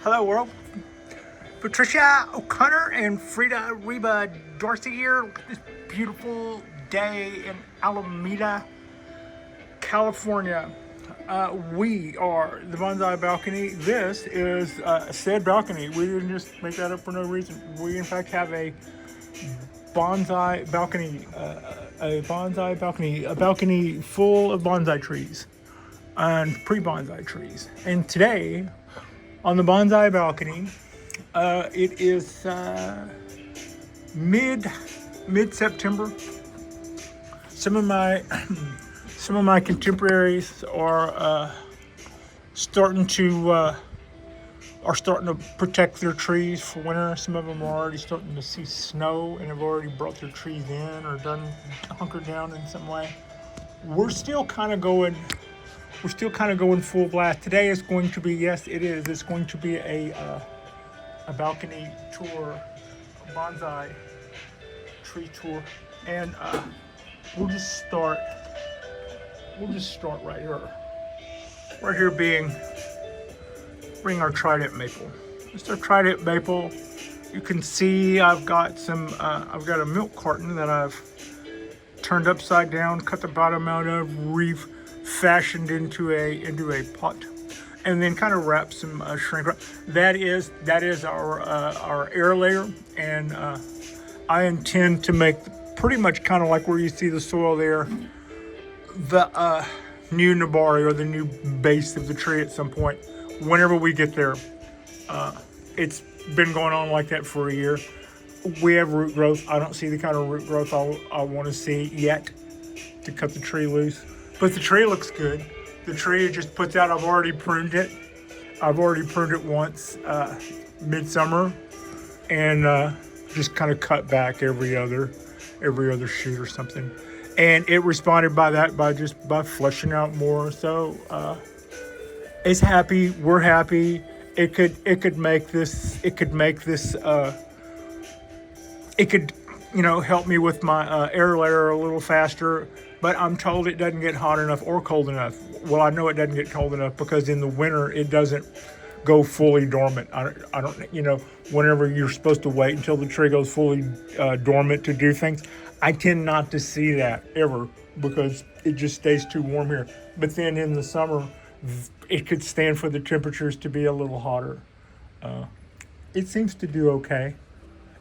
Hello world. Patricia O'Connor and Frida Reba Dorsey here. This beautiful day in Alameda, California. We are the Bonsai Balcony. This is said balcony. We didn't just make that up for no reason. We in fact have a bonsai balcony, a balcony full of bonsai trees and pre-bonsai trees. And today on the bonsai balcony, it is mid September. Some of my contemporaries are starting to protect their trees for winter. Some of them are already starting to see snow and have already brought their trees in or done hunkered down in some way. We're still kind of going full blast. Today is going to be, yes, it is. It's going to be a balcony tour, a bonsai tree tour, and we'll just start right here. Right here being our trident maple. Just our trident maple. You can see I've got I've got a milk carton that I've turned upside down, cut the bottom out of, fashioned into a pot, and then kind of wrap some shrink wrap. That is our air layer, and I intend to make pretty much kind of like where you see the soil there, the new nabari or the new base of the tree at some point. Whenever we get there, it's been going on like that for a year. We have root growth. I don't see the kind of root growth I want to see yet to cut the tree loose. But the tree looks good. The tree just puts out, I've already pruned it. I've already pruned it once, midsummer, and just kind of cut back every other shoot or something. And it responded by fleshing out more. So it's happy. We're happy. It could make this help me with my air layer a little faster. But I'm told it doesn't get hot enough or cold enough. Well, I know it doesn't get cold enough because in the winter it doesn't go fully dormant. I don't, whenever you're supposed to wait until the tree goes fully dormant to do things, I tend not to see that ever because it just stays too warm here. But then in the summer, it could stand for the temperatures to be a little hotter. It seems to do okay,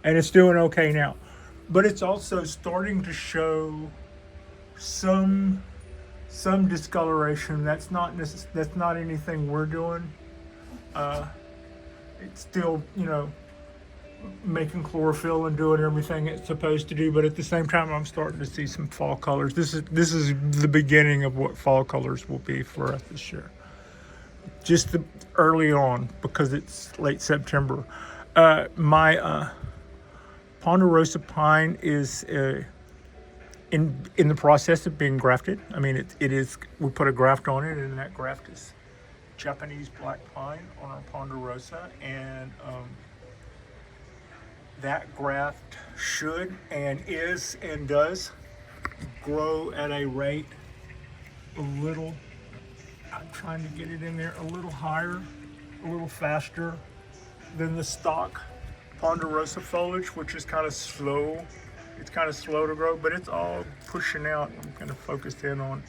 and it's doing okay now. But it's also starting to show some discoloration. That's not anything we're doing. It's still, making chlorophyll and doing everything it's supposed to do. But at the same time, I'm starting to see some fall colors. This is the beginning of what fall colors will be for us this year. Just early on because it's late September. My ponderosa pine is in the process of being grafted. I mean, it is. We put a graft on it, and that graft is Japanese black pine on our ponderosa, and that graft should and is and does grow at a rate a little. I'm trying to get it in there a little higher, a little faster than the stock ponderosa foliage, which is kind of slow. It's kind of slow to grow, but it's all pushing out. I'm kind of focused in on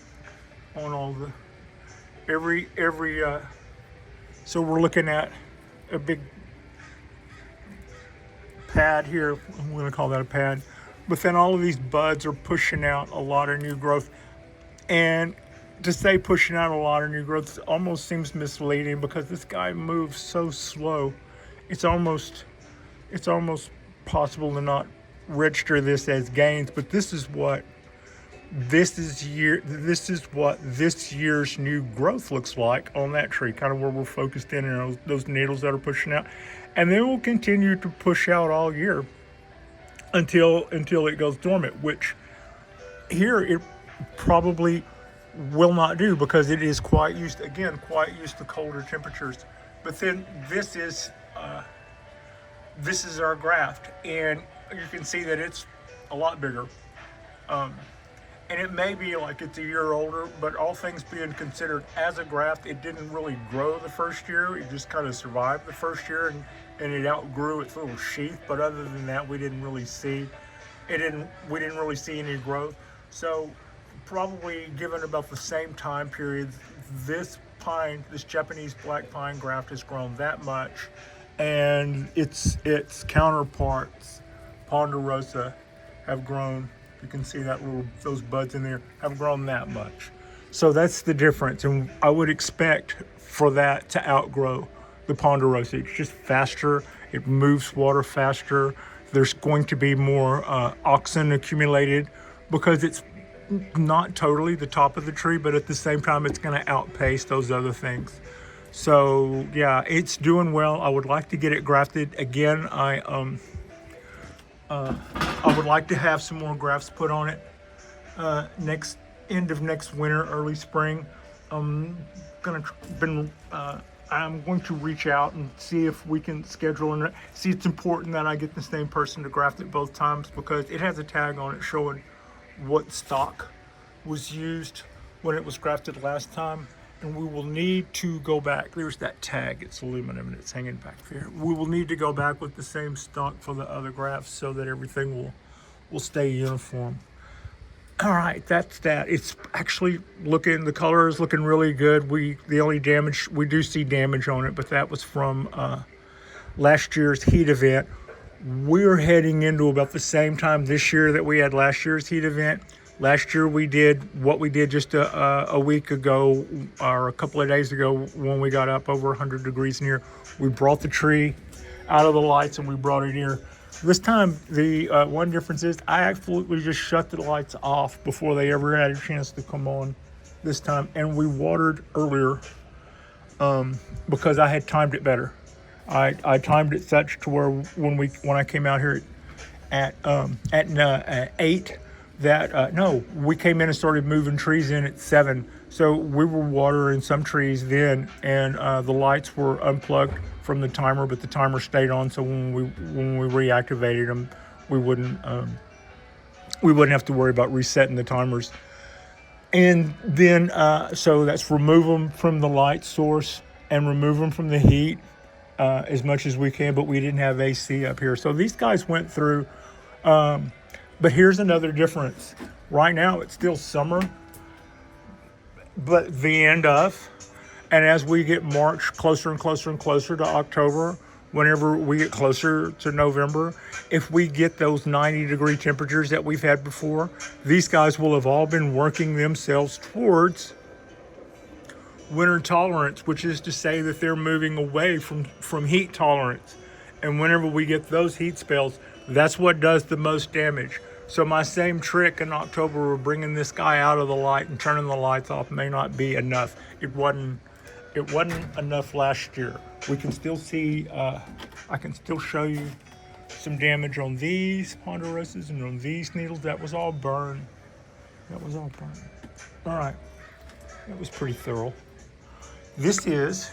all the every. So we're looking at a big pad here. I'm going to call that a pad. But then all of these buds are pushing out a lot of new growth, and to say pushing out a lot of new growth almost seems misleading because this guy moves so slow. It's almost possible to not register this as gains, but this is what this year's new growth looks like on that tree, kind of where we're focused in on those needles that are pushing out, and then we'll continue to push out all year until it goes dormant, which here it probably will not do because it is quite used to colder temperatures. But then this is our graft, and you can see that it's a lot bigger. And it may be like it's a year older, but all things being considered, as a graft, it didn't really grow the first year. It just kind of survived the first year, and it outgrew its little sheath. But other than that, we didn't really see we didn't really see any growth. So probably given about the same time period, this Japanese black pine graft has grown that much, and its counterparts, ponderosa, have grown. You can see those buds in there have grown that much. So that's the difference, and I would expect for that to outgrow the ponderosa. It's just faster. It moves water faster. There's going to be more auxin accumulated because it's not totally the top of the tree, but at the same time, it's going to outpace those other things. So yeah, it's doing well. I would like to get it grafted again. I would like to have some more grafts put on it next end of next winter, early spring. I'm going to reach out and see if we can schedule and see. It's important that I get the same person to graft it both times because it has a tag on it showing what stock was used when it was grafted last time, and we will need to go back. There's that tag, it's aluminum and it's hanging back there. We will need to go back with the same stock for the other grafts so that everything will stay uniform. All right, that's that. It's actually the color is looking really good. The only damage, we do see damage on it, but that was from last year's heat event. We're heading into about the same time this year that we had last year's heat event. Last year we did what we did just a week ago or a couple of days ago when we got up over 100 degrees in here. We brought the tree out of the lights and we brought it here. This time, the one difference is I absolutely just shut the lights off before they ever had a chance to come on this time. And we watered earlier because I had timed it better. I timed it such to where when I came out here at 8, we came in and started moving trees in at 7. So we were watering some trees then, and the lights were unplugged from the timer, but the timer stayed on. So when we reactivated them, we wouldn't have to worry about resetting the timers. And then so that's remove them from the light source and remove them from the heat as much as we can. But we didn't have AC up here, so these guys went through. But here's another difference. Right now it's still summer, but the end of, and as we get March closer and closer and closer to October, whenever we get closer to November, if we get those 90-degree temperatures that we've had before, these guys will have all been working themselves towards winter tolerance, which is to say that they're moving away from heat tolerance. And whenever we get those heat spells, that's what does the most damage. So my same trick in October of bringing this guy out of the light and turning the lights off may not be enough. It wasn't enough last year. We can still see, I can still show you some damage on these ponderosas and on these needles. That was all burned. All right, that was pretty thorough. This is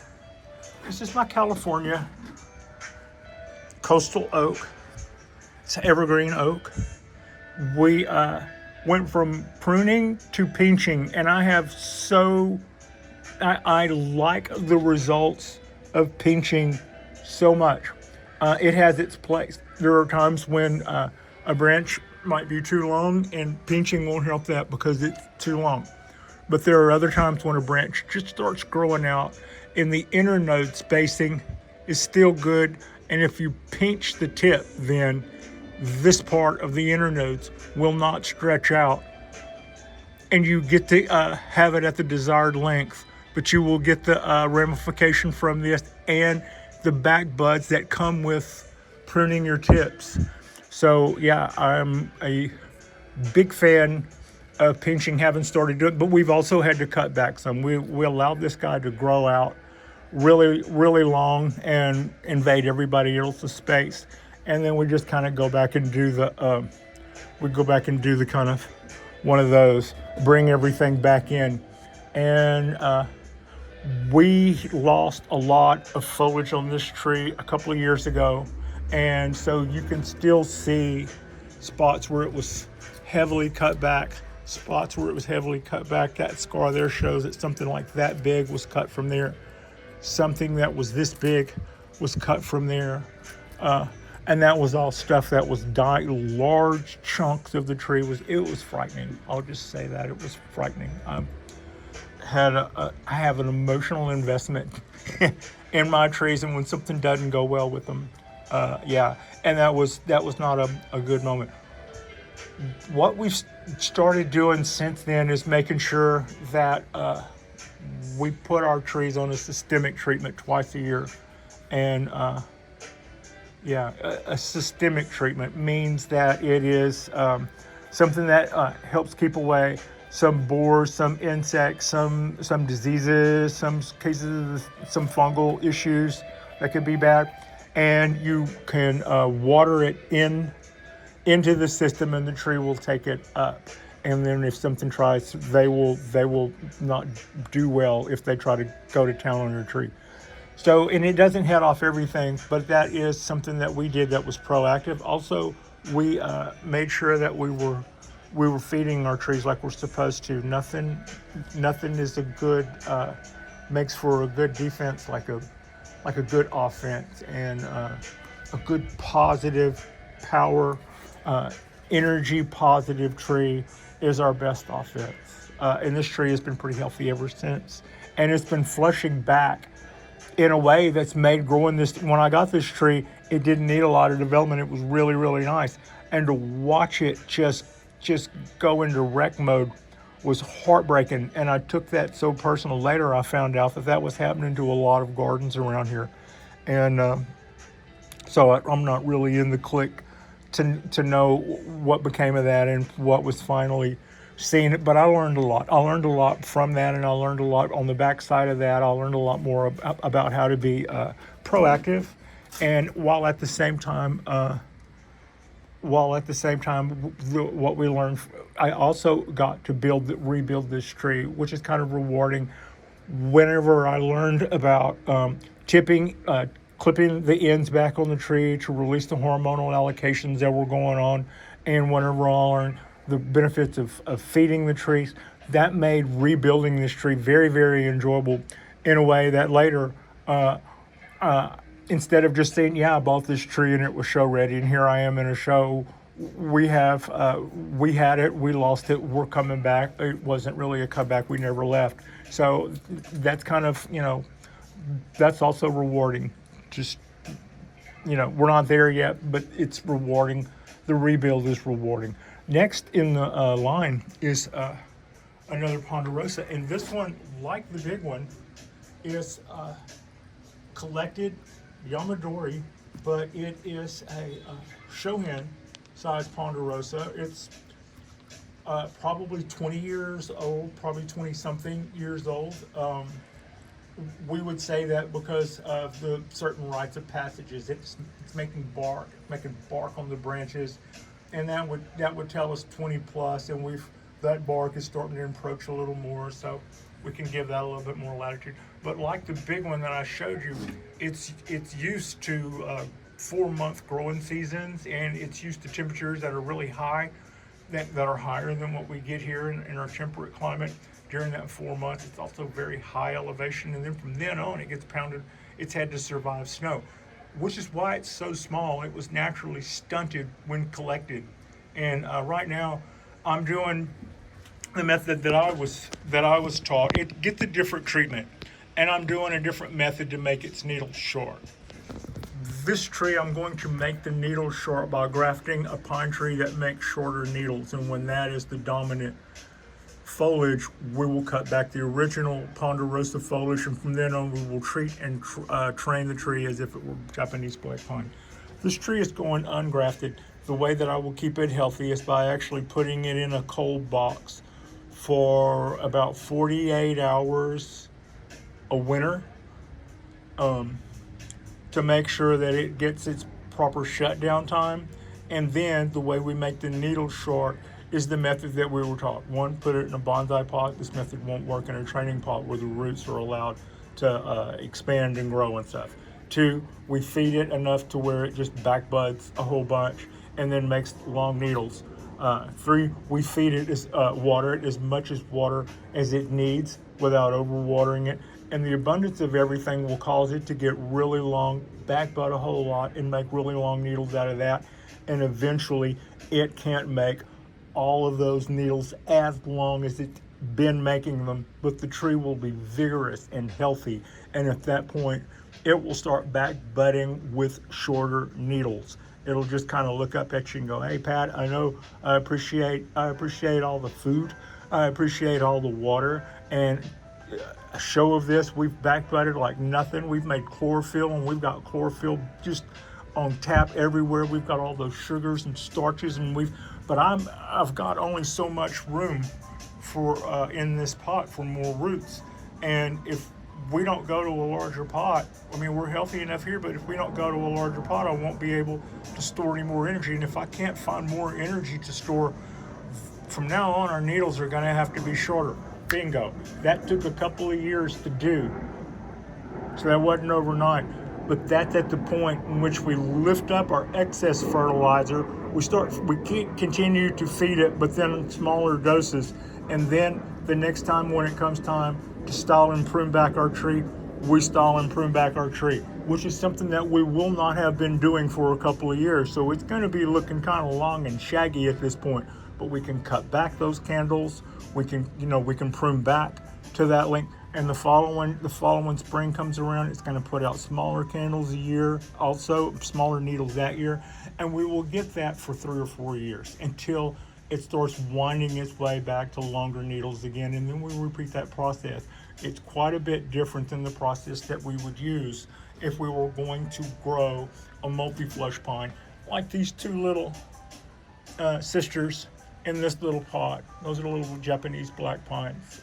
my California coastal oak. It's evergreen oak. We went from pruning to pinching, and I like the results of pinching so much. It has its place. There are times when a branch might be too long, and pinching won't help that because it's too long. But there are other times when a branch just starts growing out, and the inner node spacing is still good. And if you pinch the tip, then this part of the inner nodes will not stretch out, and you get to have it at the desired length, but you will get the ramification from this and the back buds that come with pruning your tips. So yeah, I'm a big fan of pinching, haven't started doing it, but we've also had to cut back some. We allowed this guy to grow out really, really long and invade everybody else's space. And then we just kind of go back and do the kind of one of those, bring everything back in. And we lost a lot of foliage on this tree a couple of years ago. And so you can still see spots where it was heavily cut back. spots where it was heavily cut back. That scar there shows that something like that big was cut from there. Something that was this big was cut from there. And that was all stuff that was dying. Large chunks of the tree it was frightening. I'll just say that it was frightening. I have an emotional investment in my trees, and when something doesn't go well with them, and that was not a good moment. What we've started doing since then is making sure that we put our trees on a systemic treatment twice a year, and a systemic treatment means that it is something that helps keep away some borers, some insects, some diseases, some cases of some fungal issues that could be bad, and you can water it into the system, and the tree will take it up. And then if something tries, they will not do well if they try to go to town on your tree. So, and it doesn't head off everything, but that is something that we did that was proactive. Also, we made sure that we were feeding our trees like we're supposed to. Nothing is a good makes for a good defense like a good offense, and a good positive power, energy positive tree is our best offense. And this tree has been pretty healthy ever since, and it's been flushing back in a way that's made growing this. When I got this tree, it didn't need a lot of development. It was really, really nice. And to watch it just go into wreck mode was heartbreaking. And I took that so personal. Later, I found out that was happening to a lot of gardens around here. And so I'm not really in the clique to know what became of that and what was finally seen. But I learned a lot. I learned a lot from that, and I learned a lot on the backside of that. I learned a lot more about how to be proactive, and while at the same time, what we learned, I also got to rebuild this tree, which is kind of rewarding. Whenever I learned about clipping the ends back on the tree to release the hormonal allocations that were going on, and whenever I learned the benefits of feeding the trees, that made rebuilding this tree very, very enjoyable in a way that later, instead of just saying, I bought this tree and it was show ready and here I am in a show, we had it, we lost it, we're coming back. It wasn't really a comeback, we never left. So that's kind of, that's also rewarding. Just, we're not there yet, but it's rewarding. The rebuild is rewarding. Next in the line is another Ponderosa, and this one, like the big one, is collected Yamadori, but it is a Shohin size Ponderosa. It's probably 20 years old, probably 20 something years old. We would say that because of the certain rites of passages. It's making bark on the branches, and that would tell us 20 plus, and that bark is starting to encroach a little more, so we can give that a little bit more latitude. But like the big one that I showed you, it's used to 4-month growing seasons, and it's used to temperatures that are really high, that are higher than what we get here in our temperate climate. During that 4 months, it's also very high elevation, and then from then on, it gets pounded. It's had to survive snow, which is why it's so small. It was naturally stunted when collected, and right now, I'm doing the method that I was taught. It gets a different treatment, and I'm doing a different method to make its needles short. This tree, I'm going to make the needles short by grafting a pine tree that makes shorter needles, and when that is the dominant foliage, we will cut back the original Ponderosa foliage, and from then on we will treat and train the tree as if it were Japanese black pine. This tree is going ungrafted. The way that I will keep it healthy is by actually putting it in a cold box for about 48 hours a winter, to make sure that it gets its proper shutdown time. And then the way we make the needles short is the method that we were taught. One, put it in a bonsai pot. This method won't work in a training pot where the roots are allowed to expand and grow and stuff. 2, we feed it enough to where it just backbuds a whole bunch and then makes long needles. 3, we feed it water it as much as water as it needs without overwatering it. And the abundance of everything will cause it to get really long, back bud a whole lot, and make really long needles out of that. And eventually, it can't make all of those needles as long as it's been making them, but the tree will be vigorous and healthy. And at that point, it will start back budding with shorter needles. It'll just kind of look up at you and go, "Hey, Pat, I know I appreciate all the food. I appreciate all the water, and a show of this, we've back budded like nothing. We've made chlorophyll, and we've got chlorophyll just on tap everywhere. We've got all those sugars and starches, and but I've got only so much room for in this pot for more roots. And if we don't go to a larger pot, I mean, we're healthy enough here, but if we don't go to a larger pot, I won't be able to store any more energy. And if I can't find more energy to store, from now on, our needles are going to have to be shorter." Bingo. That took a couple of years to do, so that wasn't overnight. But that's at the point in which we lift up our excess fertilizer. We continue to feed it, but then in smaller doses. And then the next time, when it comes time to stall and prune back our tree, we stall and prune back our tree, which is something that we will not have been doing for a couple of years. So it's going to be looking kind of long and shaggy at this point. But we can cut back those candles. We can prune back to that length. And the following spring comes around, it's going to put out smaller candles a year, also smaller needles that year, and we will get that for 3 or 4 years until it starts winding its way back to longer needles again, and then we repeat that process. It's quite a bit different than the process that we would use if we were going to grow a multi-flush pine, like these 2 little sisters in this little pot. Those are the little Japanese black pines.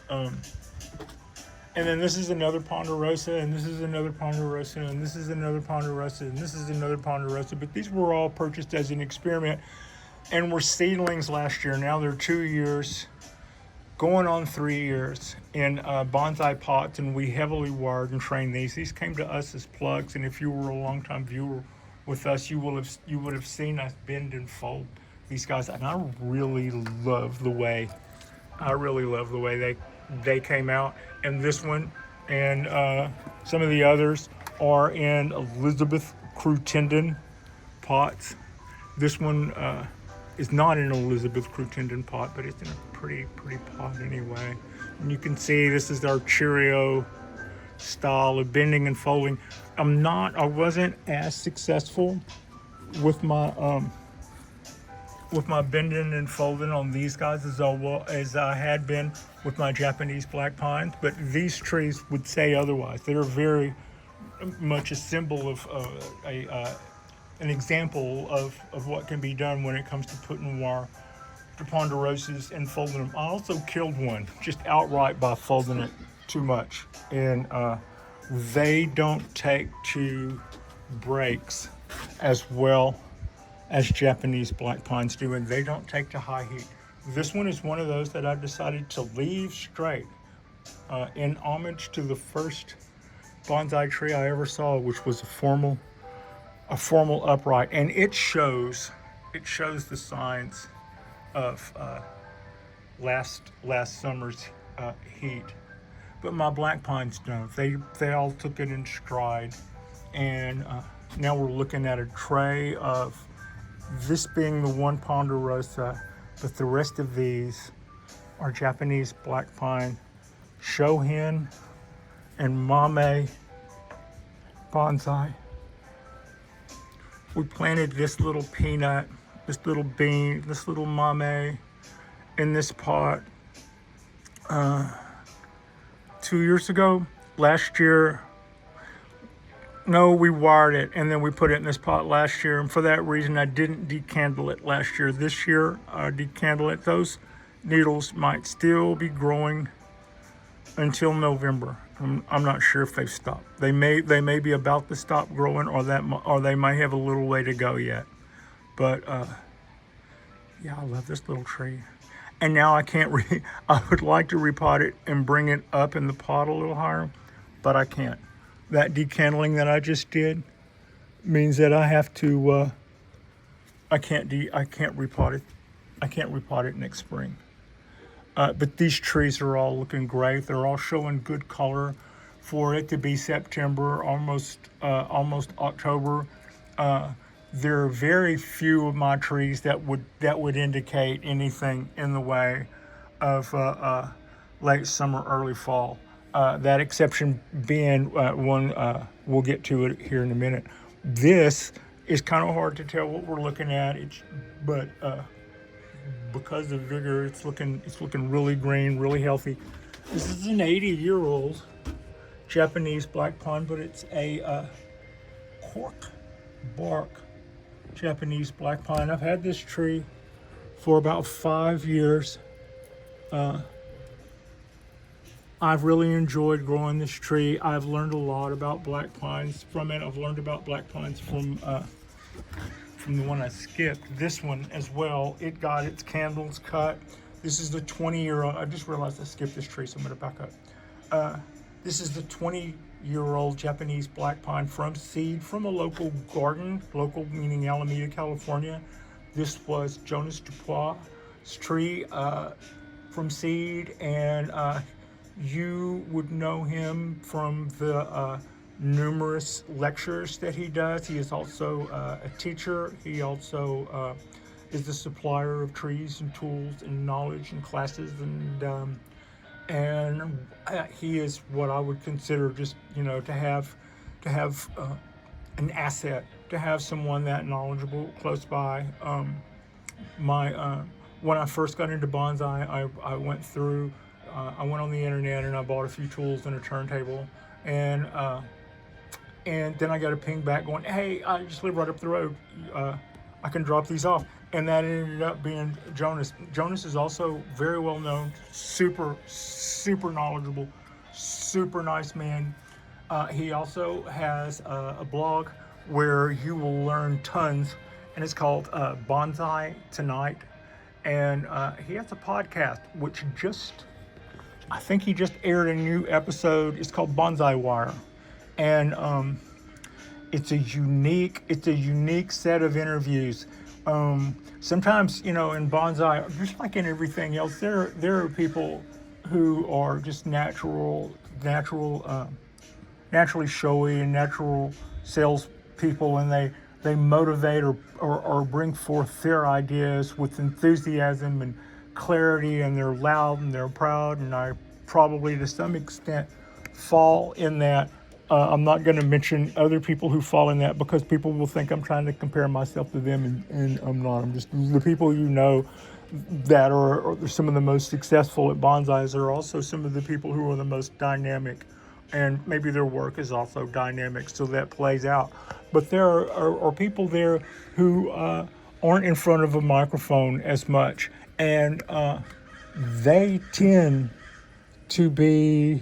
And then this is another ponderosa, and this is another ponderosa, and this is another ponderosa, and this is another ponderosa. But these were all purchased as an experiment and were seedlings last year. Now they're 2 years, going on 3 years in bonsai pots, and we heavily wired and trained these. These came to us as plugs, and if you were a longtime viewer with us, you would have seen us bend and fold these guys. And I really love the way they came out. And this one and some of the others are in Elizabeth crew tendon pots. This one is not in Elizabeth crew tendon pot, but it's in a pretty pot anyway. And you can see this is our Cheerio style of bending and folding. I wasn't as successful with my bending and folding on these guys as I had been with my Japanese black pines, but these trees would say otherwise. They're very much a symbol of an example of what can be done when it comes to putting wire to ponderosas and folding them. I also killed one just outright by folding it too much, and they don't take to breaks as well as Japanese black pines do, and they don't take to high heat. This one is one of those that I decided to leave straight in homage to the first bonsai tree I ever saw, which was a formal upright, and it shows the signs of last summer's heat. But my black pines don't. They all took it in stride, and now we're looking at a tray of this being the one ponderosa, but the rest of these are Japanese black pine, shohin, and mame bonsai. We planted this little peanut, this little bean, this little mame in this pot 2 years ago. Last year, no, we wired it and then we put it in this pot last year, and for that reason I didn't decandle it last year. This year I decandle it. Those needles might still be growing until November. I'm not sure if they've stopped. They may be about to stop growing, or they may have a little way to go yet. But yeah, I love this little tree. And now I would like to repot it and bring it up in the pot a little higher, but I can't. That decandling that I just did means that I have to, I can't repot it I can't repot it next spring. But these trees are all looking great. They're all showing good color for it to be September, almost October. There are very few of my trees that would indicate anything in the way of late summer, early fall. That exception being one, we'll get to it here in a minute. This is kind of hard to tell what we're looking at. But because of vigor, it's looking really green, really healthy. This is an 80-year-old Japanese black pine, but it's a cork bark Japanese black pine. I've had this tree for about 5 years. I've really enjoyed growing this tree. I've learned a lot about black pines from it. I've learned about black pines from the one I skipped. This one as well. It got its candles cut. This is the 20-year-old. I just realized I skipped this tree, so I'm going to back up. This is the 20-year-old Japanese black pine from seed from a local garden, local meaning Alameda, California. This was Jonas Dupois' tree from seed, and you would know him from the numerous lectures that he does. He is also a teacher. He also is the supplier of trees and tools and knowledge and classes, and he is what I would consider just, to have an asset, to have someone that knowledgeable close by. When I first got into bonsai, I went through. I went on the internet and I bought a few tools and a turntable, and then I got a ping back going, "Hey, I just live right up the road. I can drop these off." And that ended up being Jonas. Jonas is also very well known, super knowledgeable, super nice man. He also has a blog where you will learn tons, and it's called Bonsai Tonight. And he has a podcast which I think he just aired a new episode. It's called Bonsai Wire, and it's a unique set of interviews. Sometimes, in bonsai, just like in everything else, there are people who are just naturally showy and natural salespeople, and they motivate or bring forth their ideas with enthusiasm and clarity, and they're loud and they're proud, and I probably to some extent fall in that. I'm not going to mention other people who fall in that, because people will think I'm trying to compare myself to them, and I'm not. I'm just the people that are some of the most successful at bonsais are also some of the people who are the most dynamic, and maybe their work is also dynamic, so that plays out. But there are people there who aren't in front of a microphone as much, and they tend to be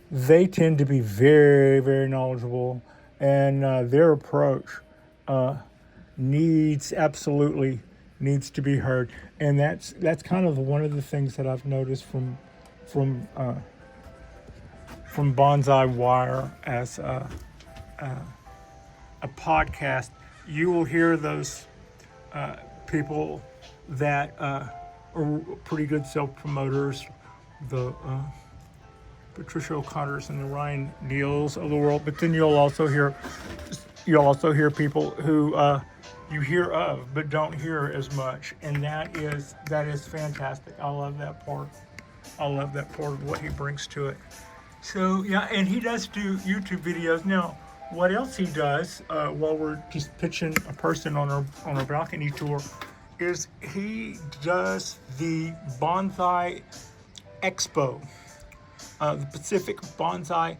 very, very knowledgeable, and their approach absolutely needs to be heard. And that's kind of one of the things that I've noticed from Bonsai Wire as a podcast. You will hear those people that are pretty good self-promoters, the Patricia O'Connors and the Ryan Neals of the world, but then you'll also hear people who you hear of but don't hear as much, and that is fantastic. I love that part of what he brings to it. So yeah, and he does do YouTube videos. Now, what else he does while we're just pitching a person on our balcony tour is he does the Bonsai Expo. The Pacific Bonsai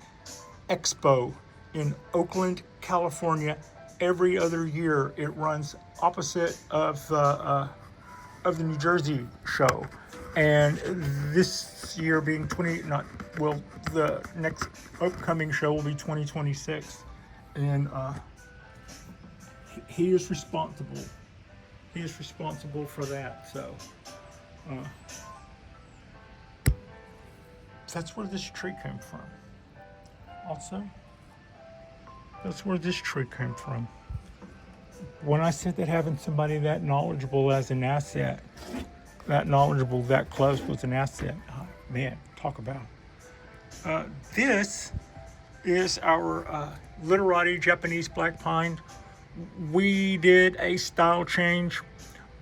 Expo in Oakland, California. Every other year, it runs opposite of the New Jersey show, and this year being the next upcoming show will be 2026, and he is responsible. He is responsible for that. So. That's where this tree came from. Also, that's where this tree came from. when I said that having somebody that knowledgeable as an asset, that knowledgeable, that close was an asset, man, talk about. This is our Literati Japanese black pine. We did a style change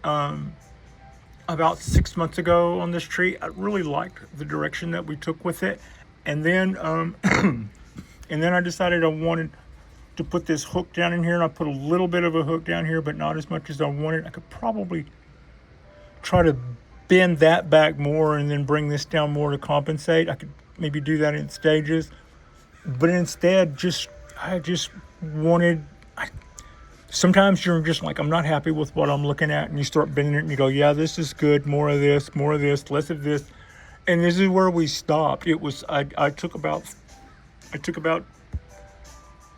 about 6 months ago on this tree. I really liked the direction that we took with it, and then and then I decided I wanted to put this hook down in here, and I put a little bit of a hook down here, but not as much as I wanted. I could probably try to bend that back more and then bring this down more to compensate. I could maybe do that in stages, but instead, I just wanted. Sometimes you're just like, I'm not happy with what I'm looking at, and you start bending it, and you go, yeah, this is good. More of this, less of this, and this is where we stopped. It was I took about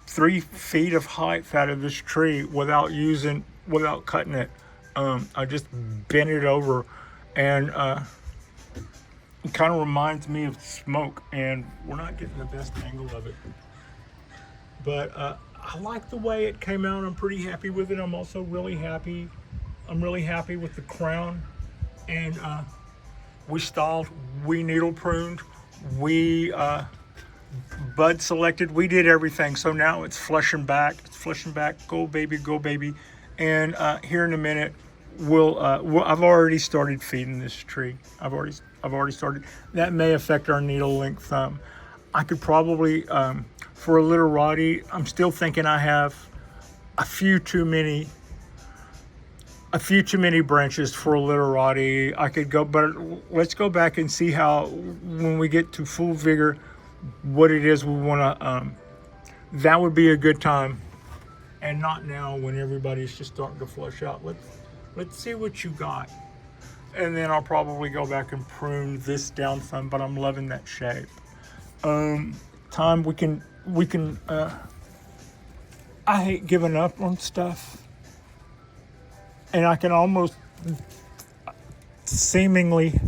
3 feet of height out of this tree without cutting it. I just bent it over, and it kind of reminds me of smoke, and we're not getting the best angle of it. But I like the way it came out. I'm pretty happy with it. I'm also really happy. I'm really happy with the crown. And we stalled, we needle pruned, we bud selected, we did everything. So now it's flushing back. Go baby, go baby. And here in a minute, I've already started feeding this tree. I've already started. That may affect our needle length. I could probably, for a literati, I'm still thinking I have a few too many branches for a literati. I could go, but let's go back and see how, when we get to full vigor, what it is we want to, that would be a good time, and not now when everybody's just starting to flush out. Let's see what you got. And then I'll probably go back and prune this down some, but I'm loving that shape. Time we can I hate giving up on stuff, and I almost seemingly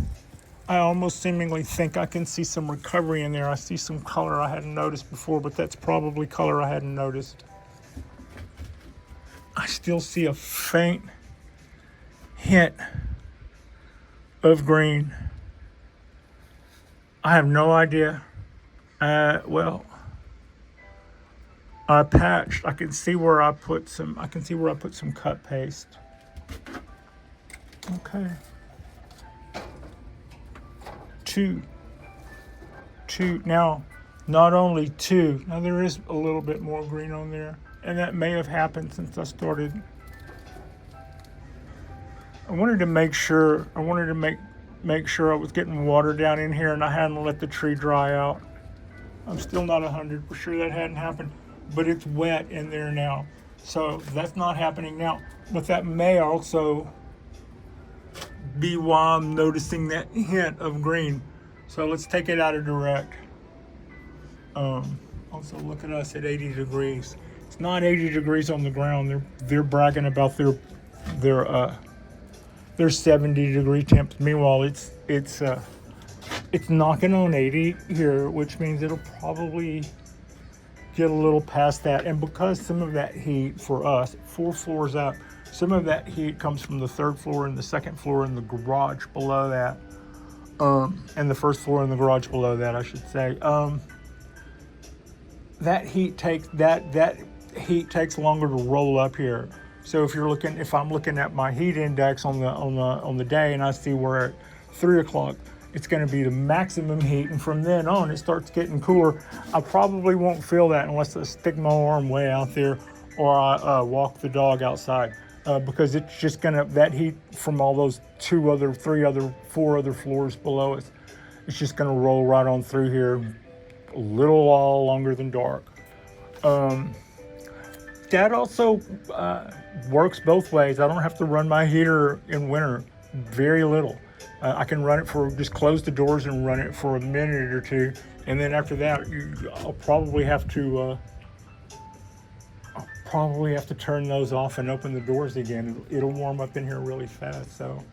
think I can see some recovery in there. I see some color I hadn't noticed before, but that's probably color I hadn't noticed. I still see a faint hint of green. I have no idea. Well, I patched. I can see where I put some cut paste. Okay. Two. Now, not only two. Now there is a little bit more green on there, and that may have happened since I started. I wanted to make sure I was getting water down in here, and I hadn't let the tree dry out. I'm still not 100% sure that hadn't happened, but it's wet in there now. So that's not happening now. But that may also be why I'm noticing that hint of green. So let's take it out of direct. Also look at us at 80 degrees. It's not 80 degrees on the ground. They're bragging about their 70 degree temps. Meanwhile, it's knocking on 80 here, which means it'll probably get a little past that. And because some of that heat for us, 4 floors up, some of that heat comes from the 3rd floor and the 2nd floor and the garage below that, and the 1st floor and the garage below that, I should say. That heat takes longer to roll up here. So if I'm looking at my heat index on the day, and I see we're at 3 o'clock, it's going to be the maximum heat, and from then on it starts getting cooler. I probably won't feel that unless I stick my arm way out there or I walk the dog outside, because it's just that heat from all those 4 other floors below us, it's just going to roll right on through here, a little while longer than dark. That also works both ways. I don't have to run my heater in winter, very little. I can run it just close the doors and run it for a minute or two, and then after that, I'll probably have to turn those off and open the doors again. It'll warm up in here really fast. So,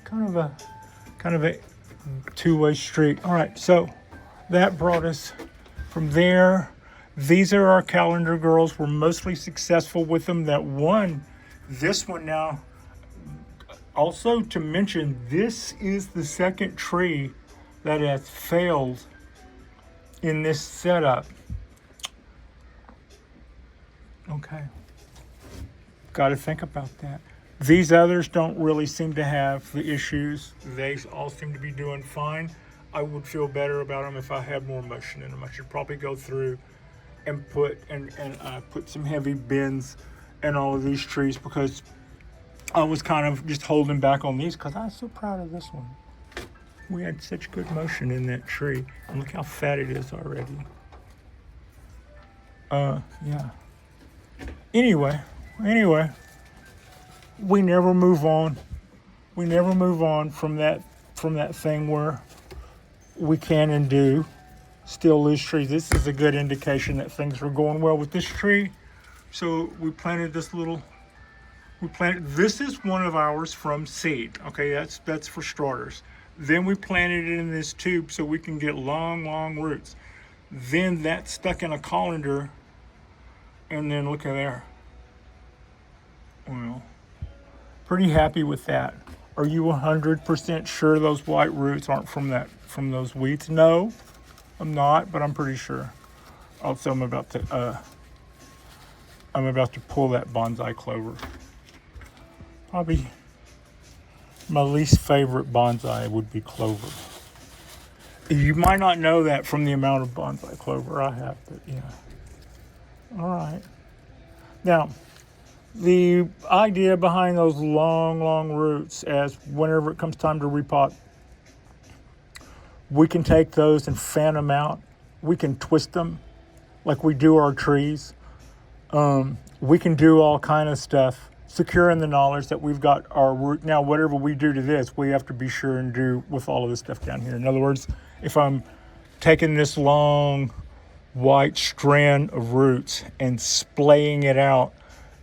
kind of a two-way street. All right, so that brought us from there. These are our calendar girls. We're mostly successful with them. This one now, also to mention, this is the second tree that has failed in this setup. Okay. Got to think about that. These others don't really seem to have the issues. They all seem to be doing fine. I would feel better about them if I had more motion in them. I should probably go through and put some heavy bends in all of these trees, because I was kind of just holding back on these because I was so proud of this one. We had such good motion in that tree. And look how fat it is already. Yeah. Anyway, we never move on. We never move on from that thing where we can and do still lose trees. This is a good indication that things are going well with this tree. So we planted this is one of ours from seed. Okay, that's for starters. Then we planted it in this tube so we can get long roots. Then that stuck in a colander, and then look at there. Well, pretty happy with that. Are you 100% sure those white roots aren't from those weeds? No, I'm not, but I'm pretty sure. Also, I'm about to pull that bonsai clover. Probably my least favorite bonsai would be clover. You might not know that from the amount of bonsai clover I have, but yeah. All right. Now, the idea behind those long roots, as whenever it comes time to repot, we can take those and fan them out. We can twist them like we do our trees. We can do all kind of stuff, secure in the knowledge that we've got our root. Now, whatever we do to this, we have to be sure and do with all of this stuff down here. In other words, if I'm taking this long white strand of roots and splaying it out,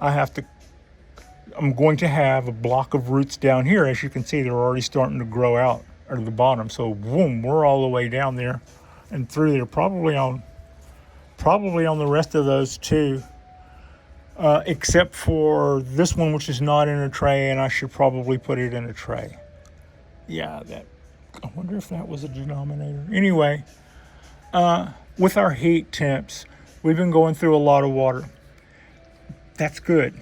I'm going to have a block of roots down here. As you can see, they're already starting to grow out at the bottom. So boom, we're all the way down there and through there, probably on the rest of those too, except for this one, which is not in a tray, and I should probably put it in a tray. Yeah, I wonder if that was a denominator. Anyway, with our heat temps, we've been going through a lot of water. That's good.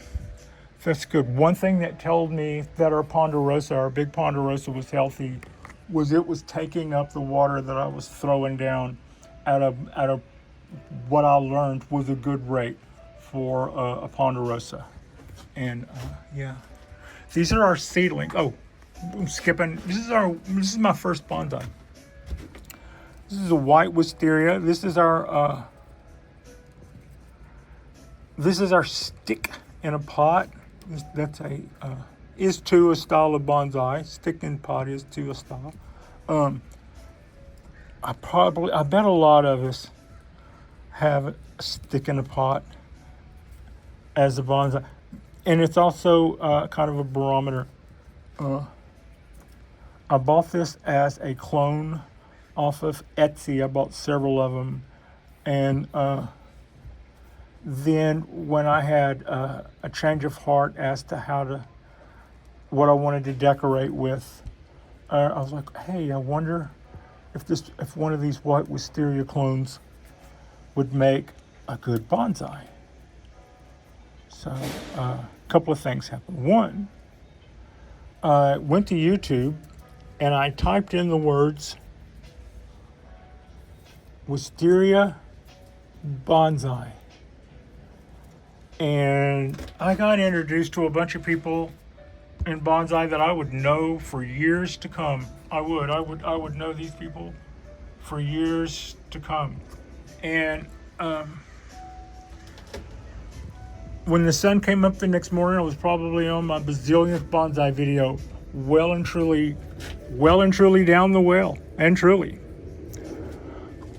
One thing that told me that our ponderosa, our big ponderosa, was healthy was it was taking up the water that I was throwing down at a what I learned was a good rate for a ponderosa. And yeah, these are our seedlings. Oh, I'm skipping. This is my first bonsai. This is a white wisteria. This is our stick in a pot. Is to a style of bonsai. Stick in pot is to a style. I bet a lot of us have a stick in a pot as a bonsai, and it's also kind of a barometer. I bought this as a clone off of Etsy. I bought several of them, and then when I had a change of heart as to what I wanted to decorate with, I was like, hey, I wonder if one of these white wisteria clones would make a good bonsai. So a couple of things happened. One, I went to YouTube and I typed in the words wisteria bonsai. And I got introduced to a bunch of people in bonsai that I would know for years to come. I would know these people for years to come. And when the sun came up the next morning, I was probably on my bazillionth bonsai video, well and truly down the well, and truly.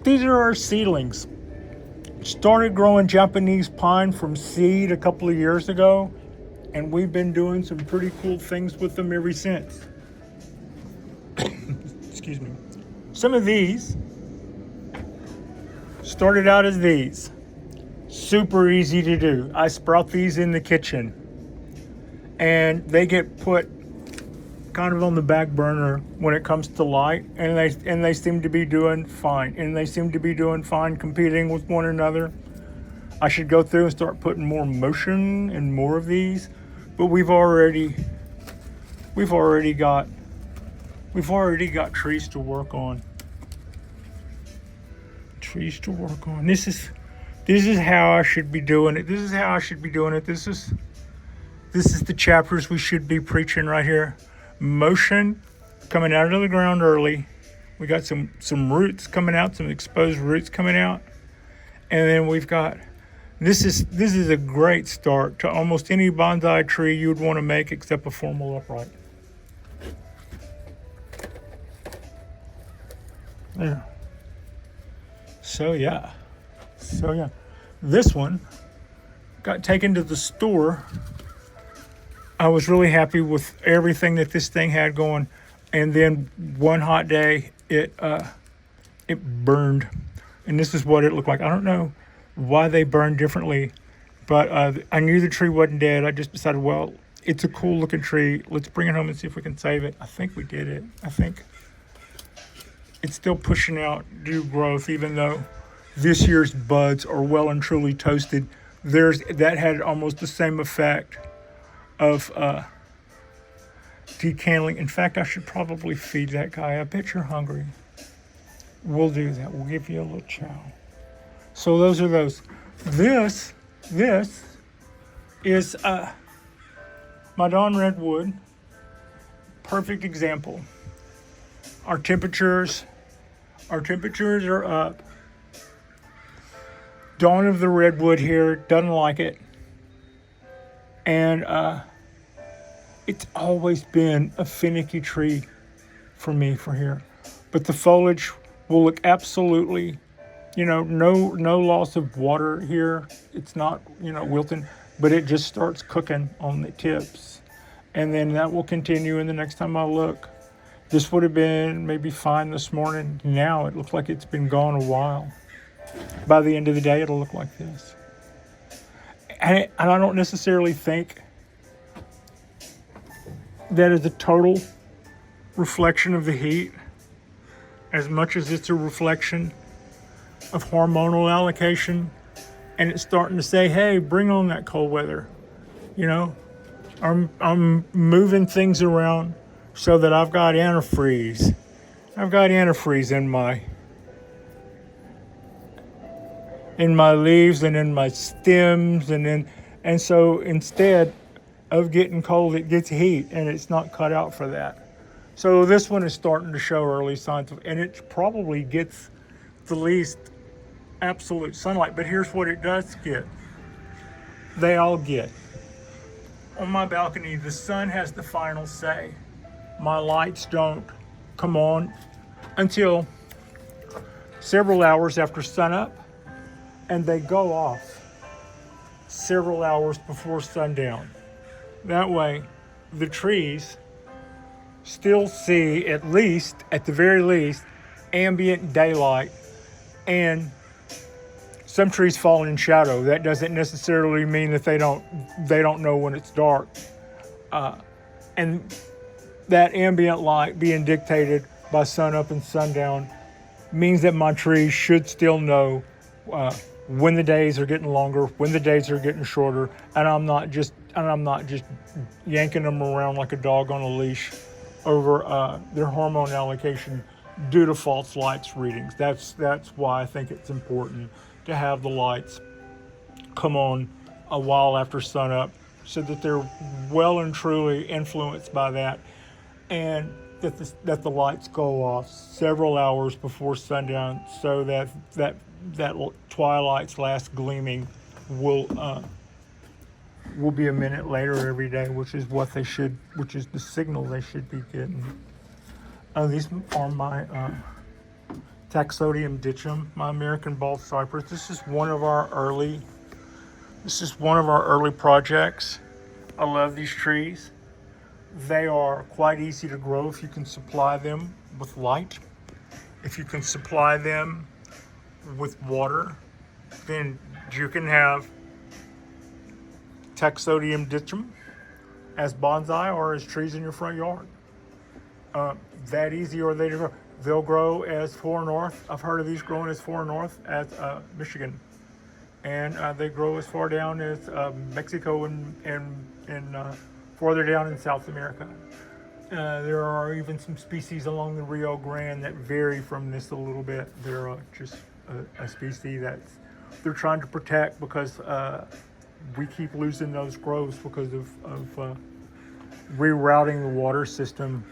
These are our seedlings. Started growing Japanese pine from seed a couple of years ago, and we've been doing some pretty cool things with them ever since. Excuse me. Some of these started out as these. Super easy to do. I sprout these in the kitchen, and they get put kind of on the back burner when it comes to light, and they seem to be doing fine, and they seem to be doing fine competing with one another. I should go through and start putting more motion and more of these, but we've already got trees to work on. Trees to work on. This is how I should be doing it. This is how I should be doing it. This is the chapters we should be preaching right here. Motion coming out of the ground early. We got some roots coming out, some exposed roots coming out, and then we've got this is a great start to almost any bonsai tree you would want to make except a formal upright. Yeah. So yeah. This one got taken to the store. I was really happy with everything that this thing had going, and then one hot day it burned, and this is what it looked like. I don't know why they burn differently, but I knew the tree wasn't dead. I just decided, well, it's a cool looking tree. Let's bring it home and see if we can save it. I think we did it. I think it's still pushing out new growth, even though this year's buds are well and truly toasted. That had almost the same effect of decandling. In fact, I should probably feed that guy. I bet you're hungry. We'll do that. We'll give you a little chow. So those are those. This is my Dawn Redwood. Perfect example. Our temperatures are up. Dawn of the Redwood here doesn't like it. And it's always been a finicky tree for me for here. But the foliage will look absolutely, no loss of water here. It's not, wilting, but it just starts cooking on the tips. And then that will continue, and the next time I look, this would have been maybe fine this morning. Now it looks like it's been gone a while. By the end of the day, it'll look like this. And I don't necessarily think that is a total reflection of the heat, as much as it's a reflection of hormonal allocation, and it's starting to say, hey, bring on that cold weather. I'm moving things around so that I've got antifreeze. I've got antifreeze in my leaves and in my stems, and so instead of getting cold, it gets heat, and it's not cut out for that. So this one is starting to show early signs and it probably gets the least absolute sunlight. But here's what it does get. They all get. On my balcony, the sun has the final say. My lights don't come on until several hours after sunup, and they go off several hours before sundown. That way, the trees still see, at the very least, ambient daylight, and some trees fall in shadow. That doesn't necessarily mean that they don't know when it's dark. And that ambient light being dictated by sunup and sundown means that my trees should still know when the days are getting longer, when the days are getting shorter, and I'm not just yanking them around like a dog on a leash over their hormone allocation due to false lights readings. That's why I think it's important to have the lights come on a while after sunup, so that they're well and truly influenced by that, and that the lights go off several hours before sundown, so that twilight's last gleaming will be a minute later every day, which is the signal they should be getting. These are my Taxodium ditchum, my American bald cypress. This is one of our early projects. I love these trees. They are quite easy to grow if you can supply them with light. If you can supply them with water, then You can have Taxodium ditchum as bonsai or as trees in your front yard. That easy, or they'll grow as far north. I've heard of these growing as far north as Michigan, and they grow as far down as Mexico and farther down in South America. There are even some species along the Rio Grande that vary from this a little bit. They're just a species that they're trying to protect because we keep losing those groves because of rerouting the water system.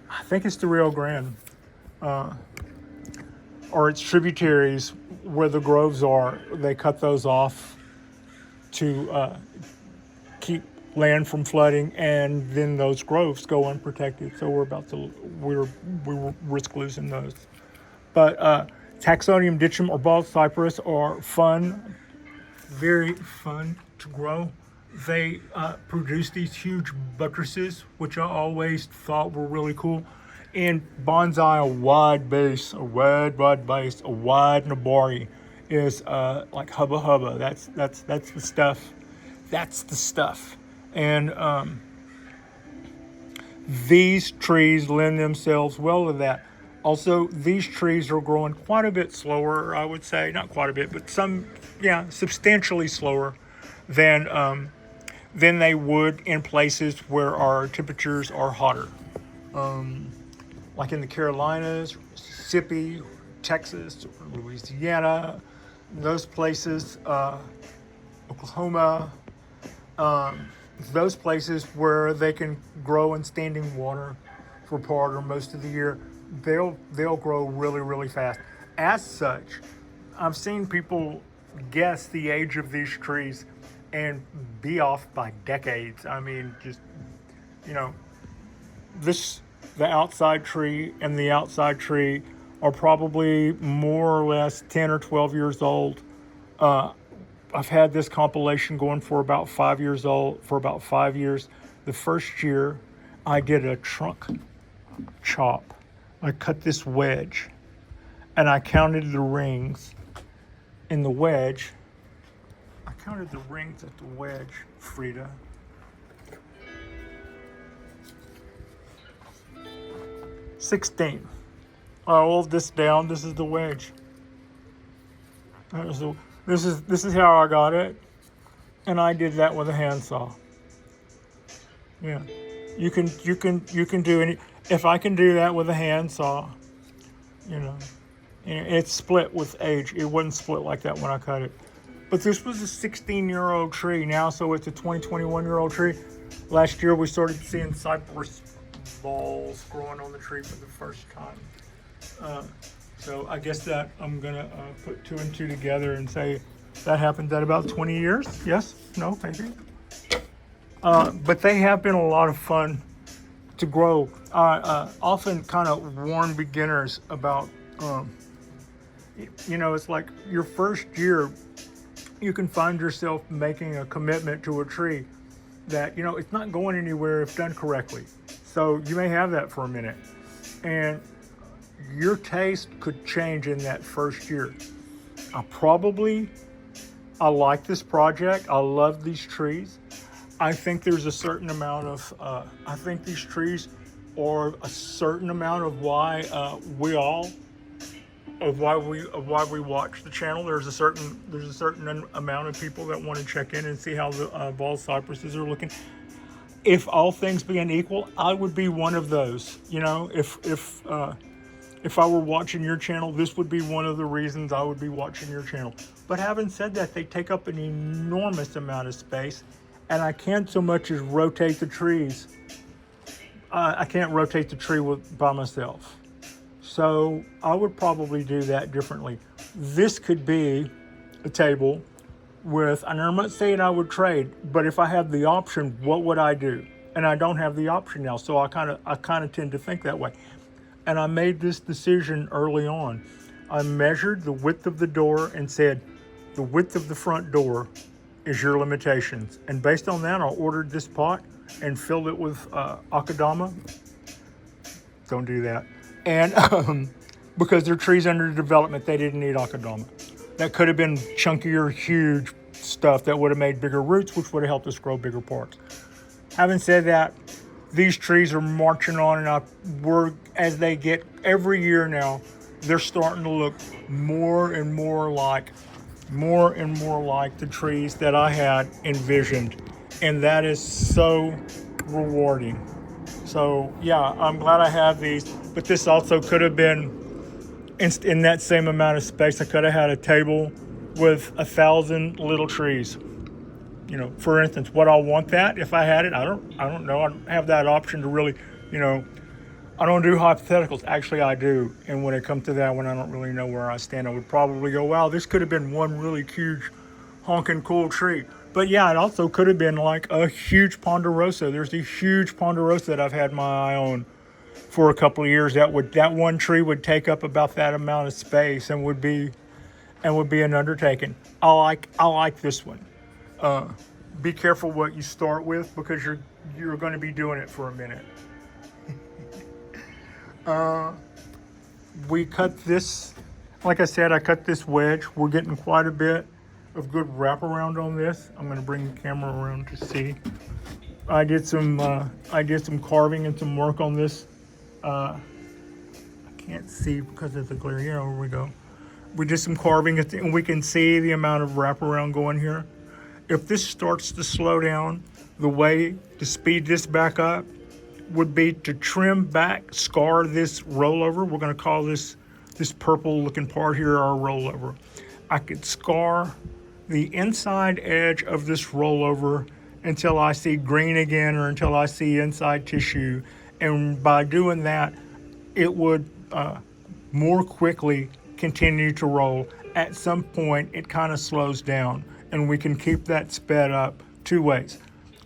I think it's the Rio Grande or its tributaries where the groves are. They cut those off to keep land from flooding, and then those groves go unprotected. So we risk losing those. But Taxodium ditchum or bald cypress are fun, very fun to grow. They produce these huge buttresses, which I always thought were really cool. And bonsai, a wide nabari is like hubba hubba. That's the stuff. That's the stuff. And these trees lend themselves well to that. Also, these trees are growing quite a bit slower, I would say. Not quite a bit, but substantially slower than they would in places where our temperatures are hotter. Like in the Carolinas, Mississippi, Texas, Louisiana, those places, Oklahoma, those places where they can grow in standing water for part or most of the year, they'll grow really, really fast. As such, I've seen people guess the age of these trees and be off by decades. I mean, just, the outside tree and the outside tree are probably more or less 10 or 12 years old. I've had this compilation going for about 5 years. The first year, I did a trunk chop. I cut this wedge, and I counted the rings in the wedge. I counted the rings at the wedge, Frida. 16. I rolled this down. This is the wedge. This is how I got it, and I did that with a handsaw. Yeah, you can do any. If I can do that with a handsaw, it's split with age. It wasn't split like that when I cut it. But this was a 16-year-old tree now, so it's a 21-year-old tree. Last year we started seeing cypress balls growing on the tree for the first time. So I guess that I'm gonna put 2 and 2 together and say that happened at about 20 years. Yes? No? Maybe? But they have been a lot of fun to grow. I often kind of warn beginners about, it's like your first year, you can find yourself making a commitment to a tree that, it's not going anywhere if done correctly. So you may have that for a minute. And your taste could change in that first year. I like this project. I love these trees. I think there's a certain amount of, I think these trees are a certain amount of why we watch the channel. There's a certain amount of people that want to check in and see how the bald cypresses are looking. If all things being equal, I would be one of those. If I were watching your channel, this would be one of the reasons I would be watching your channel. But having said that, they take up an enormous amount of space, and I can't so much as rotate the trees. I can't rotate the tree by myself. So I would probably do that differently. This could be a table with, and I'm not saying I would trade, but if I had the option, what would I do? And I don't have the option now, so I kind of tend to think that way. And I made this decision early on. I measured the width of the door and said, the width of the front door is your limitations. And based on that, I ordered this pot and filled it with akadama. Don't do that. And because they're trees under development, they didn't need akadama. That could have been chunkier, huge stuff that would have made bigger roots, which would have helped us grow bigger parts. Having said that, these trees are marching on, and as they get every year now, they're starting to look more and more like the trees that I had envisioned, and that is so rewarding. So yeah, I'm glad I have these, but this also could have been in that same amount of space. I could have had a table with 1,000 little trees. You know, for instance, would I want that if I had it? I don't know. I don't have that option to really, you know, I don't do hypotheticals. Actually, I do. And when it comes to that, when I don't really know where I stand, I would probably go, wow, this could have been one really huge, honking cool tree. But yeah, it also could have been like a huge ponderosa. There's a huge ponderosa that I've had my eye on for a couple of years. That one tree would take up about that amount of space and would be an undertaking. I like this one. Be careful what you start with, because you're going to be doing it for a minute. We cut this, like I said, I cut this wedge. We're getting quite a bit of good wraparound on this. I'm going to bring the camera around to see. I did some carving and some work on this. I can't see because of the glare. Yeah, here we go. We did some carving and we can see the amount of wraparound going here. If this starts to slow down, the way to speed this back up would be to trim back, scar this rollover. We're going to call this purple looking part here our rollover. I could scar the inside edge of this rollover until I see green again, or until I see inside tissue. And by doing that, it would more quickly continue to roll. At some point, it kind of slows down, and we can keep that sped up two ways.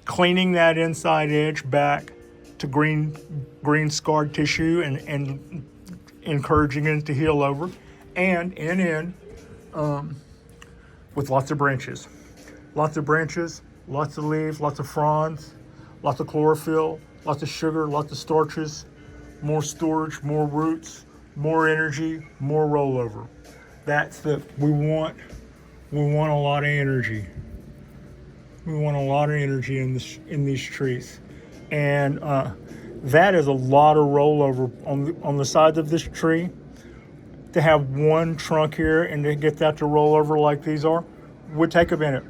Cleaning that inside edge back to green scarred tissue and encouraging it to heal over, and with lots of branches, lots of leaves, lots of fronds, lots of chlorophyll, lots of sugar, lots of starches, more storage, more roots, more energy, more rollover. We want a lot of energy. We want a lot of energy in these trees, and that is a lot of rollover on the sides of this tree. To have one trunk here and to get that to roll over like these are would take a minute.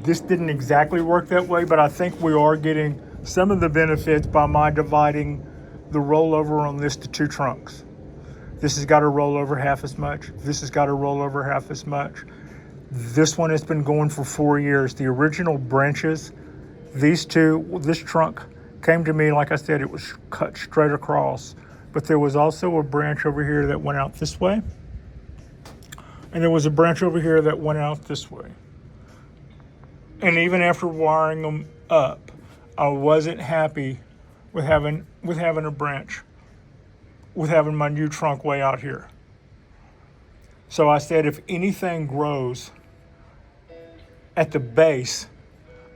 This didn't exactly work that way, but I think we are getting some of the benefits by my dividing the rollover on this to two trunks. This has got to roll over half as much. This has got to roll over half as much. This one has been going for 4 years. The original branches, this trunk came to me, like I said, it was cut straight across. But there was also a branch over here that went out this way. And there was a branch over here that went out this way. And even after wiring them up, I wasn't happy with having a branch, with having my new trunk way out here. So I said, if anything grows at the base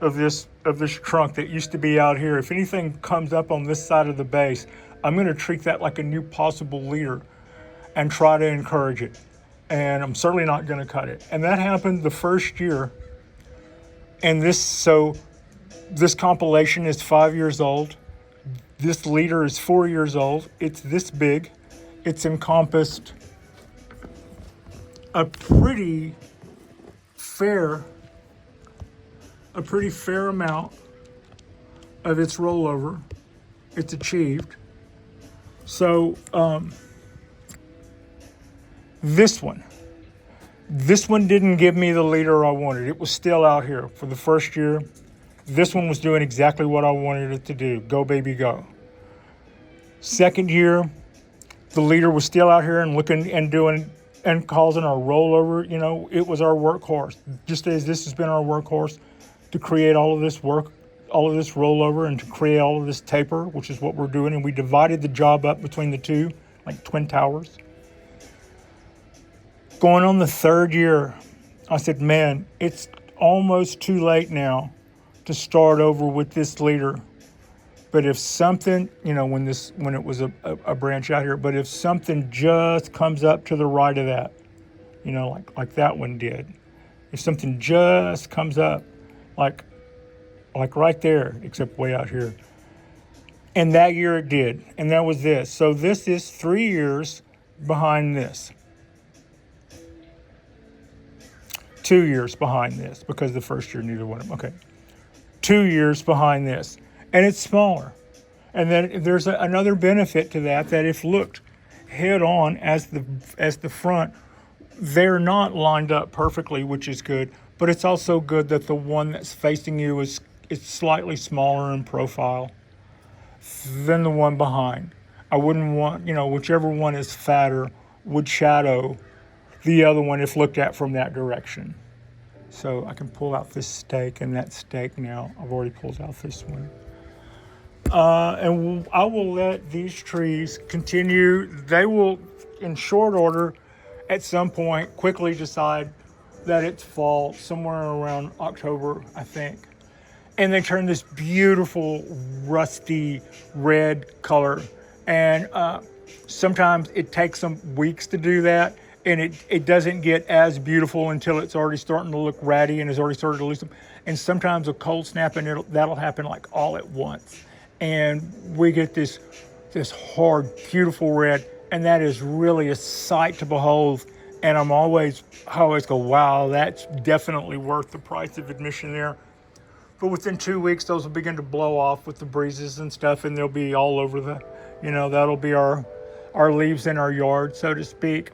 of this trunk that used to be out here, if anything comes up on this side of the base, I'm going to treat that like a new possible leader and try to encourage it. And I'm certainly not going to cut it. And that happened the first year. And this compilation is 5 years old. This leader is 4 years old. It's this big. It's encompassed a pretty fair amount of its rollover. It's achieved. So this one didn't give me the leader I wanted. It was still out here for the first year. This one was doing exactly what I wanted it to do. Go, baby, go. Second year, the leader was still out here and looking and doing and causing our rollover. You know, it was our workhorse. Just as this has been our workhorse to create all of this work, all of this rollover, and to create all of this taper, which is what we're doing. And we divided the job up between the two, like twin towers. Going on the third year, I said, man, it's almost too late now to start over with this leader. But if something, you know, when it was a branch out here, but if something just comes up to the right of that, like that one did. If something just comes up, like right there, except way out here. And that year it did, and that was this. So this is 3 years behind this. 2 years behind this, because the first year neither one of them. Okay. 2 years behind this, and it's smaller. And then there's another benefit to that if looked head on as the front, they're not lined up perfectly, which is good. But it's also good that the one that's facing you is slightly smaller in profile than the one behind. I wouldn't want, whichever one is fatter would shadow the other one if looked at from that direction. So I can pull out this stake and that stake now. I've already pulled out this one. And I will let these trees continue. They will, in short order, at some point, quickly decide that it's fall, somewhere around October, I think. And they turn this beautiful, rusty red color. And sometimes it takes them weeks to do that. And it doesn't get as beautiful until it's already starting to look ratty and has already started to lose them. And sometimes a cold snap, and that'll happen like all at once. And we get this hard, beautiful red. And that is really a sight to behold. And I always go, wow, that's definitely worth the price of admission there. But within 2 weeks, those will begin to blow off with the breezes and stuff, and they'll be all over that'll be our leaves in our yard, so to speak.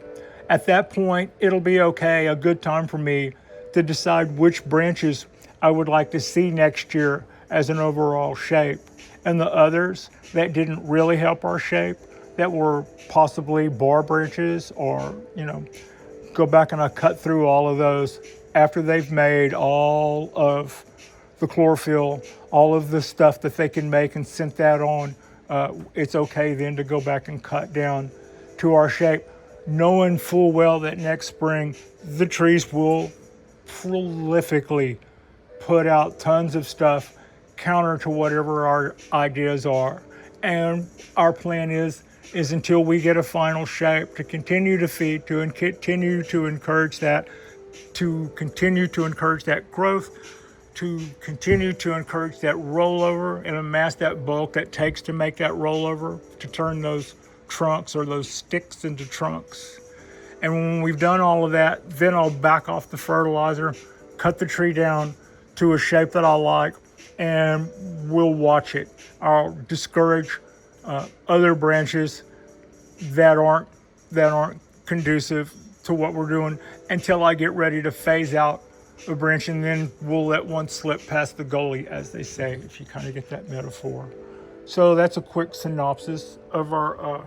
At that point, it'll be okay, a good time for me to decide which branches I would like to see next year as an overall shape. And the others that didn't really help our shape, that were possibly bar branches, or, go back and I cut through all of those after they've made all of the chlorophyll, all of the stuff that they can make and sent that on. It's okay then to go back and cut down to our shape, knowing full well that next spring the trees will prolifically put out tons of stuff counter to whatever our ideas are. And our plan is until we get a final shape, to continue to feed, to continue to encourage that, growth, to continue to encourage that rollover and amass that bulk that takes to make that rollover, to turn those trunks or those sticks into trunks. And when we've done all of that, then I'll back off the fertilizer, cut the tree down to a shape that I like, and we'll watch it. I'll discourage other branches that aren't conducive to what we're doing until I get ready to phase out a branch, and then we'll let one slip past the goalie, as they say, if you kind of get that metaphor. So that's a quick synopsis of our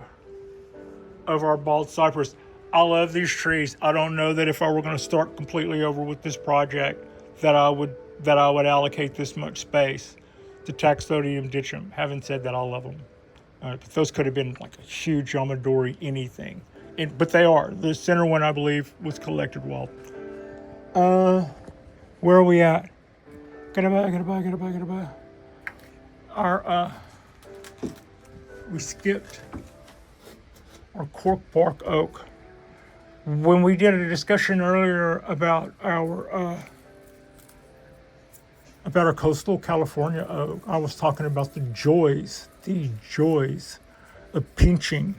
bald cypress. I love these trees. I don't know that if I were going to start completely over with this project that I would allocate this much space to Taxodium ditchum. Having said that, I love them. But those could have been like a huge Yamadori anything. But they are. The center one, I believe, was collected wild. Where are we at? Goodbye. We skipped our cork bark oak. When we did a discussion earlier about our coastal California oak, I was talking about the joys of pinching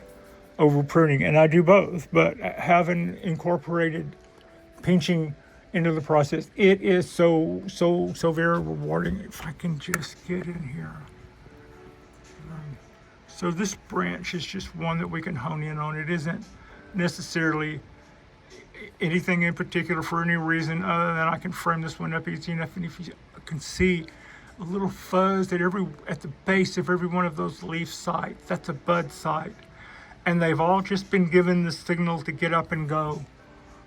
over pruning, and I do both, but having incorporated pinching into the process, it is so very rewarding. If I can just get in here. So this branch is just one that we can hone in on. It isn't necessarily anything in particular for any reason other than I can frame this one up easy enough, and if you can see a little fuzz at the base of every one of those leaf sites, that's a bud site. And they've all just been given the signal to get up and go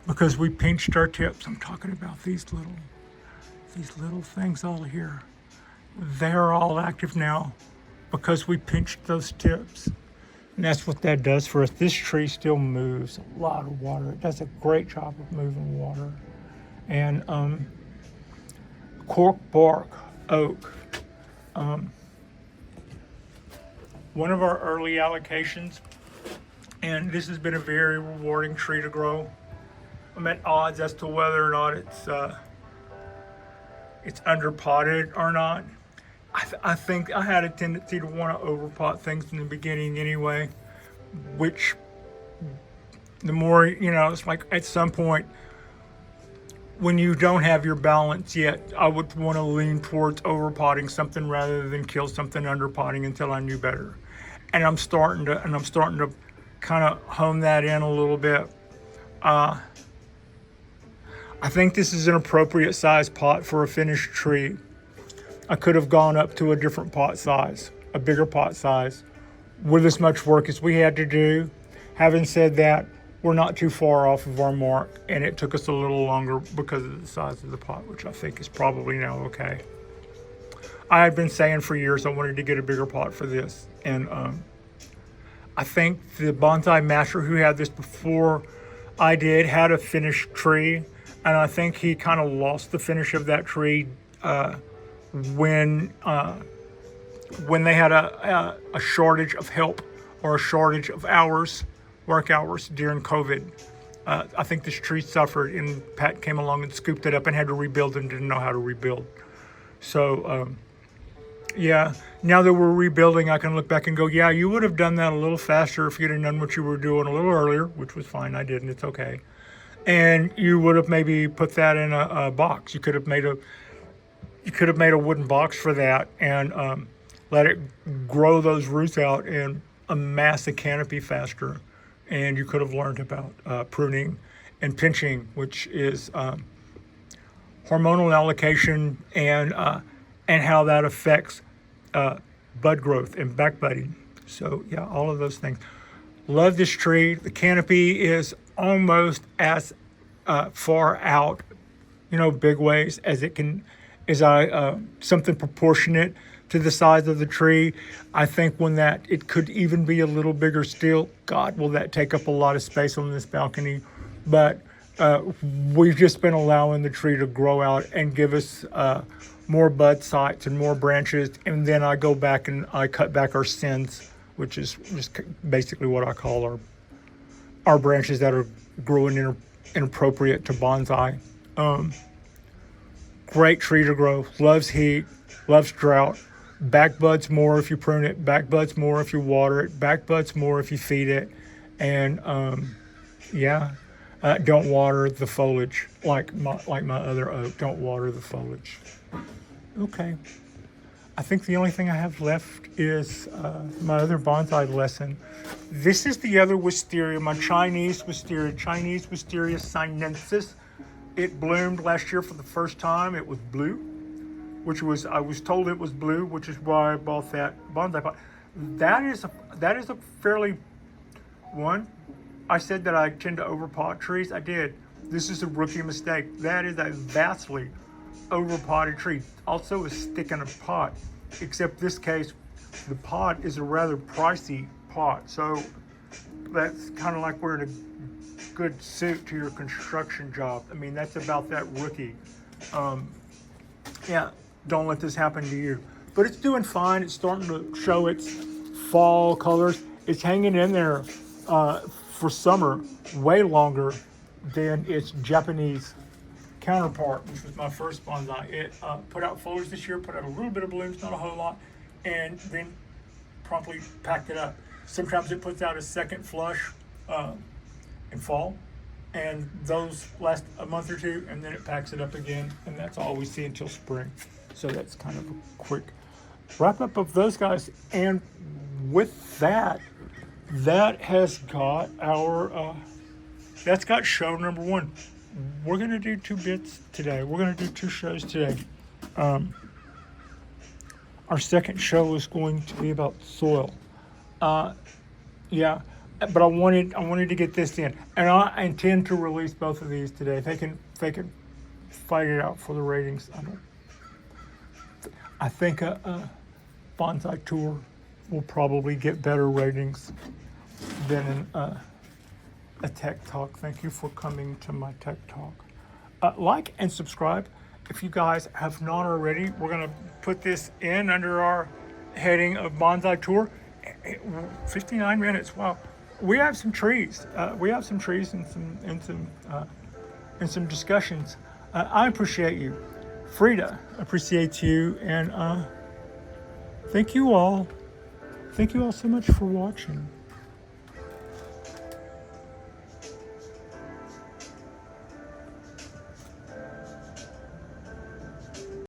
because we pinched our tips. I'm talking about these little things all here. They're all active now because we pinched those tips. And that's what that does for us. This tree still moves a lot of water. It does a great job of moving water. And cork bark oak. One of our early allocations, and this has been a very rewarding tree to grow. I'm at odds as to whether or not it's underpotted or not. I think I had a tendency to want to overpot things in the beginning anyway, which the more, it's like at some point when you don't have your balance yet, I would want to lean towards overpotting something rather than kill something underpotting until I knew better. And I'm starting to kind of hone that in a little bit. I think this is an appropriate size pot for a finished tree. I could have gone up to a different pot size, a bigger pot size, with as much work as we had to do. Having said that, we're not too far off of our mark, and it took us a little longer because of the size of the pot, which I think is probably now okay. I had been saying for years I wanted to get a bigger pot for this, and I think the bonsai master who had this before I did had a finished tree, and I think he kind of lost the finish of that tree when they had a shortage of help or a shortage of work hours during COVID. I think this tree suffered, and Pat came along and scooped it up and had to rebuild and didn't know how to rebuild. So, yeah, now that we're rebuilding, I can look back and go, yeah, you would have done that a little faster if you'd have done what you were doing a little earlier, which was fine. I didn't. It's okay. And you would have maybe put that in a box. You could have made a wooden box for that and let it grow those roots out and amass a canopy faster. And you could have learned about pruning and pinching, which is hormonal allocation and how that affects bud growth and back budding. So yeah, all of those things. Love this tree. The canopy is almost as far out, big ways as it can. Something proportionate to the size of the tree. I think it could even be a little bigger still. God, will that take up a lot of space on this balcony? But we've just been allowing the tree to grow out and give us more bud sites and more branches. And then I go back and I cut back our stems, which is just basically what I call our branches that are growing inappropriate to bonsai. Great tree to grow, loves heat, loves drought. Back buds more if you prune it, back buds more if you water it, back buds more if you feed it. And don't water the foliage like my other oak. Don't water the foliage. Okay. I think the only thing I have left is my other bonsai lesson. This is the other wisteria, my Chinese wisteria sinensis. It bloomed last year for the first time. It was blue, I was told it was blue, which is why I bought that bonsai pot. That is a fairly one. I said that I tend to overpot trees. I did. This is a rookie mistake. That is a vastly overpotted tree. Also a stick in a pot, except this case, the pot is a rather pricey pot. So that's kind of like wearing a good suit to your construction job. I mean, that's about that rookie. Yeah, don't let this happen to you. But it's doing fine. It's starting to show its fall colors. It's hanging in there for summer way longer than its Japanese counterpart, which was my first bonsai. It put out foliage this year, put out a little bit of blooms, not a whole lot, and then promptly packed it up. Sometimes it puts out a second flush in fall, and those last a month or two, and then it packs it up again, and that's all we see until spring. So that's kind of a quick wrap up of those guys. And with that, that has got that's got show number one. We're going to do 2 bits today. We're going to do 2 shows today. Our second show is going to be about soil. Yeah, but I wanted to get this in, and I intend to release both of these today. They can fight it out for the ratings. I think a bonsai tour will probably get better ratings than a tech talk. Thank you for coming to my tech talk. Like and subscribe if you guys have not already. We're gonna put this in under our heading of bonsai tour. 59 minutes. Wow. We have some trees. And some and some discussions. I appreciate you. Frida appreciates you, and thank you all. Thank you all so much for watching.